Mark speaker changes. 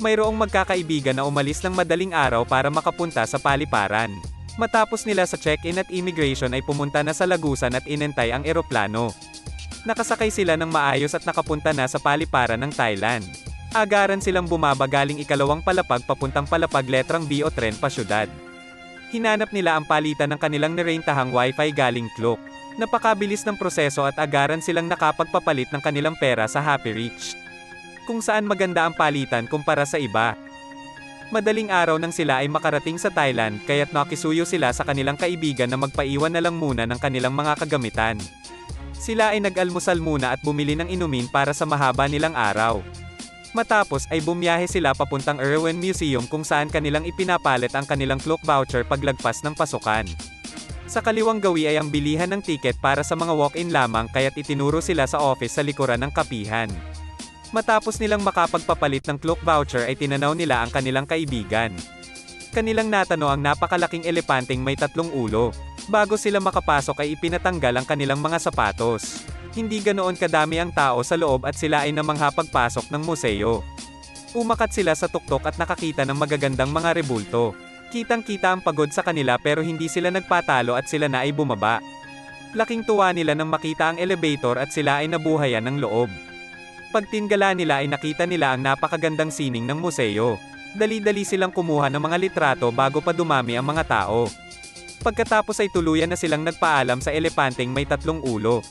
Speaker 1: Mayroong magkakaibigan na umalis ng madaling araw para makapunta sa paliparan. Matapos nila sa check-in at immigration ay pumunta na sa lagusan at inentay ang eroplano. Nakasakay sila ng maayos at nakapunta na sa paliparan ng Thailand. Agaran silang bumaba galing ikalawang palapag papuntang palapag letrang B o tren pa syudad. Hinanap nila ang palitan ng kanilang nirentahang wifi galing Klook. Napakabilis ng proseso at agaran silang nakapagpapalit ng kanilang pera sa Happy Reach, kung saan maganda ang palitan kumpara sa iba. Madaling araw nang sila ay makarating sa Thailand, kaya't nakisuyo sila sa kanilang kaibigan na magpaiwan na lang muna ng kanilang mga kagamitan. Sila ay nag-almusal muna at bumili ng inumin para sa mahaba nilang araw. Matapos ay bumiyahe sila papuntang Erewhon Museum kung saan kanilang ipinapalit ang kanilang Klook voucher paglagpas ng pasukan. Sa kaliwang gawi ay ang bilihan ng tiket para sa mga walk-in lamang, kaya't itinuro sila sa office sa likuran ng kapihan. Matapos nilang makapagpapalit ng Klook voucher ay tinanaw nila ang kanilang kaibigan. Kanilang natano ang napakalaking elepanteng may 3 ulo. Bago sila makapasok ay ipinatanggal ang kanilang mga sapatos. Hindi ganoon kadami ang tao sa loob at sila ay namangha pagpasok ng museo. Umakat sila sa tuktok at nakakita ng magagandang mga rebulto. Kitang-kita ang pagod sa kanila pero hindi sila nagpatalo at sila na ay bumaba. Laking tuwa nila nang makita ang elevator at sila ay nabuhayan ng loob. Pagtingala nila ay nakita nila ang napakagandang sining ng museo. Dali-dali silang kumuha ng mga litrato bago pa dumami ang mga tao. Pagkatapos ay tuluyan na silang nagpaalam sa elepanteng may 3 ulo.